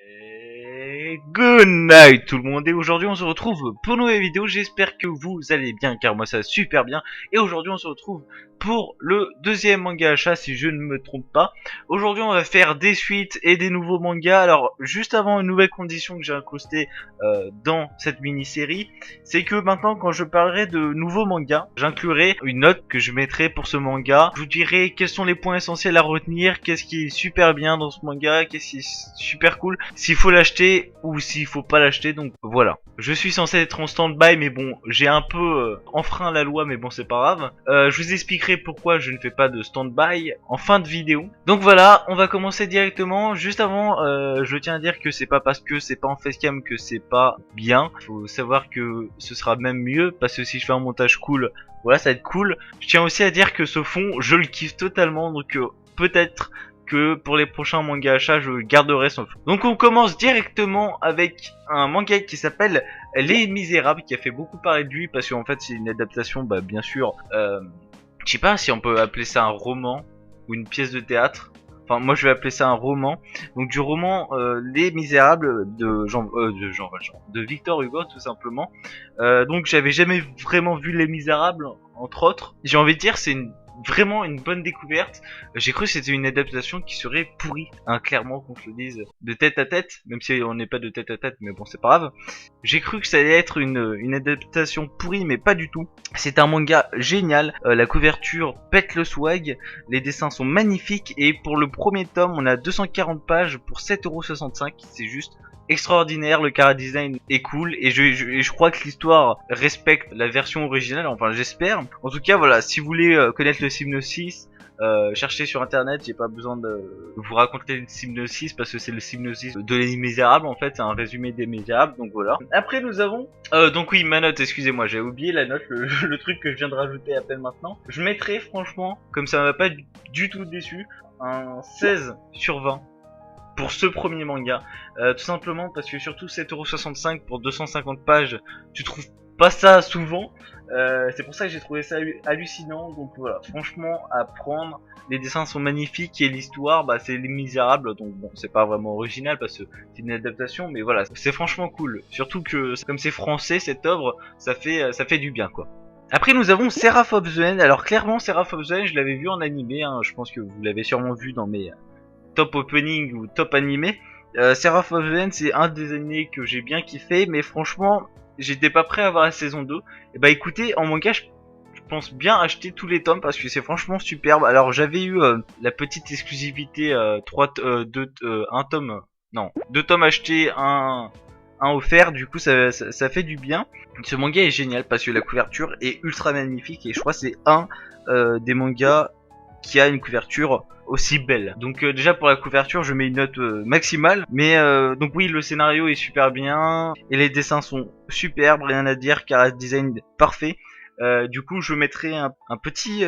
Et good night tout le monde, et aujourd'hui on se retrouve pour une nouvelle vidéo. J'espère que vous allez bien car moi ça va super bien. Et aujourd'hui on se retrouve pour le deuxième manga achat si je ne me trompe pas. Aujourd'hui on va faire des suites et des nouveaux mangas. Alors juste avant, une nouvelle condition que j'ai incrustée dans cette mini-série, c'est que maintenant quand je parlerai de nouveaux mangas, j'inclurai une note que je mettrai pour ce manga. Je vous dirai quels sont les points essentiels à retenir, qu'est-ce qui est super bien dans ce manga, qu'est-ce qui est super cool, s'il faut l'acheter ou s'il faut pas l'acheter. Donc voilà, je suis censé être en stand-by, mais bon, j'ai un peu enfreint la loi, mais bon c'est pas grave. Je vous expliquerai pourquoi je ne fais pas de stand-by en fin de vidéo. Donc voilà, on va commencer directement. Juste avant, je tiens à dire que c'est pas parce que c'est pas en facecam que c'est pas bien. Faut savoir que ce sera même mieux, parce que si je fais un montage cool, voilà, ça va être cool. Je tiens aussi à dire que ce fond, je le kiffe totalement, donc peut-être que pour les prochains mangas achats, je garderai son fond. Donc on commence directement avec un manga qui s'appelle Les Misérables, qui a fait beaucoup parler de lui, parce qu'en fait c'est une adaptation, bah bien sûr, je sais pas si on peut appeler ça un roman ou une pièce de théâtre. Enfin, moi je vais appeler ça un roman. Donc du roman Les Misérables de Jean Valjean, de Victor Hugo tout simplement. Donc j'avais jamais vraiment vu Les Misérables, entre autres. J'ai envie de dire c'est vraiment une bonne découverte. J'ai cru que c'était une adaptation qui serait pourrie, hein, clairement qu'on se le dise de tête à tête, même si on n'est pas de tête à tête, mais bon c'est pas grave. J'ai cru que ça allait être une adaptation pourrie, mais pas du tout. C'est un manga génial, la couverture pète le swag, les dessins sont magnifiques, et pour le premier tome on a 240 pages pour 7,65€, c'est juste extraordinaire. Le chara design est cool, et je crois que l'histoire respecte la version originale, enfin j'espère. En tout cas voilà, si vous voulez connaître le synopsis, cherchez sur internet, j'ai pas besoin de vous raconter le synopsis parce que c'est le synopsis de Les Misérables, en fait c'est un résumé des Misérables, donc voilà. Après nous avons, donc oui, ma note, excusez-moi, j'ai oublié la note, le truc que je viens de rajouter à peine maintenant. Je mettrai franchement, comme ça m'a pas du tout déçu, un 16/20 pour ce premier manga, tout simplement parce que surtout 7,65€ pour 250 pages, tu trouves pas ça souvent. C'est pour ça que j'ai trouvé ça hallucinant. Donc voilà, franchement à prendre. Les dessins sont magnifiques et l'histoire, bah c'est Les Misérables, donc bon c'est pas vraiment original parce que c'est une adaptation, mais voilà, c'est franchement cool. Surtout que comme c'est français cette œuvre, ça fait du bien quoi. Après nous avons Seraph of the End. Alors clairement Seraph of the End, je l'avais vu en animé, hein, je pense que vous l'avez sûrement vu dans mes top opening ou top animé. Seraph of the End, c'est un des animés que j'ai bien kiffé, mais franchement j'étais pas prêt à voir la saison 2. Et bah écoutez, en manga je pense bien acheter tous les tomes parce que c'est franchement superbe. Alors j'avais eu la petite exclusivité, deux tomes achetés, un offert, du coup ça fait du bien. Ce manga est génial parce que la couverture est ultra magnifique, et je crois que c'est un des mangas qui a une couverture aussi belle. Donc déjà pour la couverture je mets une note maximale, mais donc oui, le scénario est super bien et les dessins sont superbes, rien à dire, chara design parfait. Du coup je mettrai un petit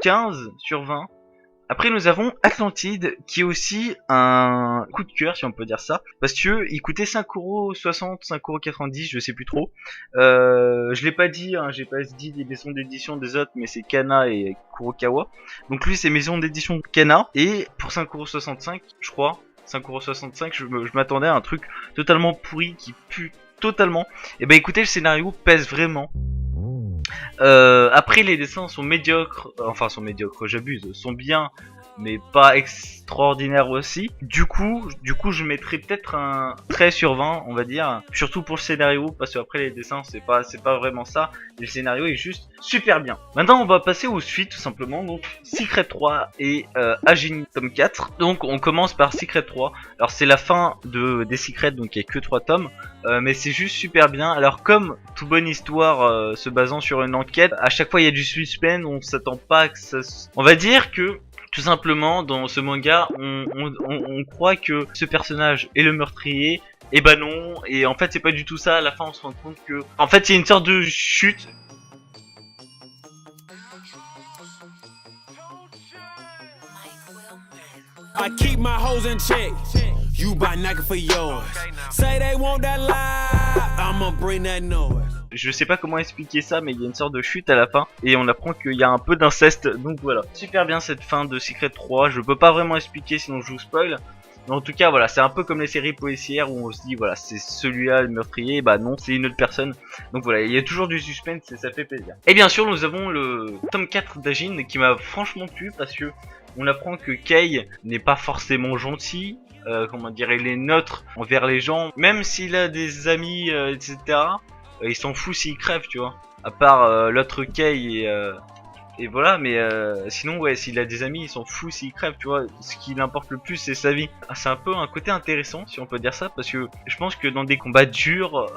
15/20. Après nous avons Atlantide, qui est aussi un coup de cœur si on peut dire ça, parce que il coûtait 5,60€, 5,90€, je sais plus trop. Je l'ai pas dit, hein, j'ai pas dit les maisons d'édition des autres, mais c'est Kana et Kurokawa. Donc lui c'est maison d'édition Kana, et pour 5,65€, je crois, 5,65€, je m'attendais à un truc totalement pourri qui pue totalement. Et bah écoutez, le scénario pèse vraiment. Après les dessins sont médiocres, j'abuse, sont bien mais pas extraordinaires aussi. Du coup je mettrais peut-être un 13/20 on va dire, surtout pour le scénario, parce que après les dessins c'est pas vraiment ça, et le scénario est juste super bien. Maintenant on va passer aux suites tout simplement, donc Secret 3 et Agin tome 4. Donc on commence par Secret 3. Alors c'est la fin des Secrets, donc il y a que 3 tomes. Mais c'est juste super bien. Alors comme toute bonne histoire se basant sur une enquête, à chaque fois il y a du suspense, on s'attend pas que ça... On va dire que tout simplement dans ce manga on croit que ce personnage est le meurtrier, et bah non, et en fait c'est pas du tout ça. À la fin on se rend compte que en fait il y a une sorte de chute. I keep my hoes in check. You buy Nike for yours. Say they want that live, I'ma bring that noise. Je sais pas comment expliquer ça, mais il y a une sorte de chute à la fin et on apprend qu'il y a un peu d'inceste. Donc voilà, super bien cette fin de Secret 3. Je peux pas vraiment expliquer sinon je vous spoil. Mais en tout cas voilà, c'est un peu comme les séries policières où on se dit voilà c'est celui-là le meurtrier, bah non c'est une autre personne. Donc voilà, il y a toujours du suspense et ça fait plaisir. Et bien sûr nous avons le tome 4 d'Ajin qui m'a franchement plu parce que on apprend que Kei n'est pas forcément gentil. Comment dire, il est neutre envers les gens, même s'il a des amis, etc. Il s'en fout s'il crève, tu vois. À part l'autre Kei et voilà, mais sinon ouais, s'il a des amis, il s'en fout s'il crève, tu vois. Ce qui l'importe le plus, c'est sa vie. C'est un peu un côté intéressant, si on peut dire ça, parce que je pense que dans des combats durs,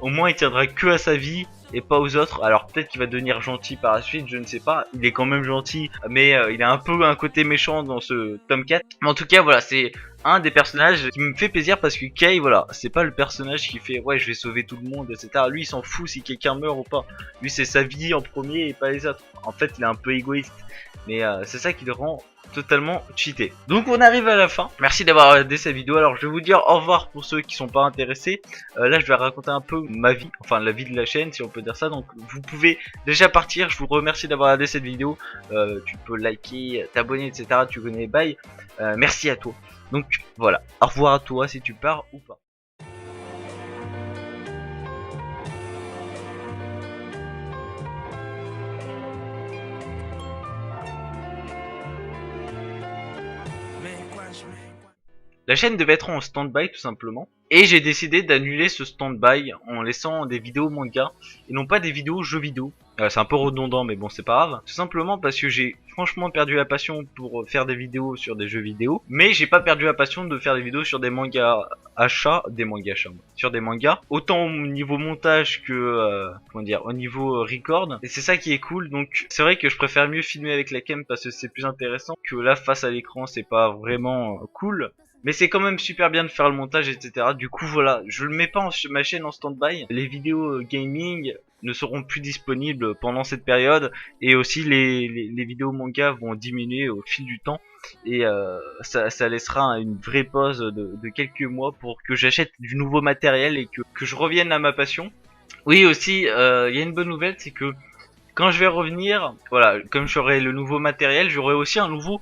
au moins il tiendra que à sa vie et pas aux autres. Alors peut-être qu'il va devenir gentil par la suite, je ne sais pas. Il est quand même gentil, mais il a un peu un côté méchant dans ce tome 4. Mais en tout cas, voilà, c'est un des personnages qui me fait plaisir parce que Kei, voilà, c'est pas le personnage qui fait ouais je vais sauver tout le monde, etc. Lui il s'en fout si quelqu'un meurt ou pas. Lui c'est sa vie en premier et pas les autres. En fait il est un peu égoïste, mais c'est ça qui le rend totalement cheaté. Donc on arrive à la fin. Merci d'avoir regardé cette vidéo. Alors je vais vous dire au revoir pour ceux qui sont pas intéressés. Là je vais raconter un peu ma vie, enfin la vie de la chaîne si on peut dire ça. Donc vous pouvez déjà partir. Je vous remercie d'avoir regardé cette vidéo. Tu peux liker, t'abonner, etc. Tu connais, bye. Merci à toi. Donc voilà, au revoir à toi si tu pars ou pas. La chaîne devait être en stand-by tout simplement. Et j'ai décidé d'annuler ce stand-by en laissant des vidéos manga et non pas des vidéos jeux vidéo. C'est un peu redondant mais bon c'est pas grave. Tout simplement parce que j'ai franchement perdu la passion pour faire des vidéos sur des jeux vidéo. Mais j'ai pas perdu la passion de faire des vidéos sur des mangas sur des mangas. Autant au niveau montage que comment dire, au niveau record. Et c'est ça qui est cool. Donc c'est vrai que je préfère mieux filmer avec la cam parce que c'est plus intéressant que là face à l'écran c'est pas vraiment cool. Mais c'est quand même super bien de faire le montage, etc. Du coup, voilà, je le mets pas ma chaîne en stand-by. Les vidéos gaming ne seront plus disponibles pendant cette période. Et aussi, les vidéos manga vont diminuer au fil du temps. Et ça laissera une vraie pause de quelques mois pour que j'achète du nouveau matériel et que je revienne à ma passion. Oui, aussi, il y a une bonne nouvelle, c'est que quand je vais revenir, voilà, comme j'aurai le nouveau matériel, j'aurai aussi un nouveau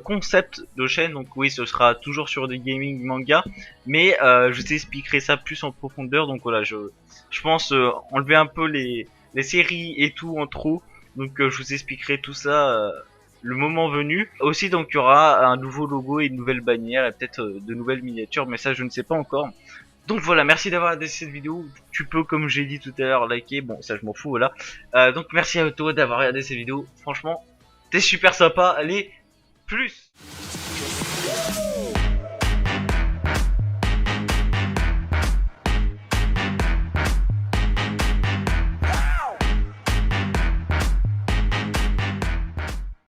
concept de chaîne. Donc oui, ce sera toujours sur des gaming manga, mais je t'expliquerai ça plus en profondeur. Donc voilà, je pense enlever un peu les séries et tout en trop. Donc je vous expliquerai tout ça le moment venu. Aussi donc il y aura un nouveau logo et une nouvelle bannière et peut-être de nouvelles miniatures, mais ça je ne sais pas encore. Donc voilà, merci d'avoir regardé cette vidéo. Tu peux, comme j'ai dit tout à l'heure, liker. Bon, ça je m'en fous, voilà. Donc merci à toi d'avoir regardé cette vidéo. Franchement, t'es super sympa. Allez, plus.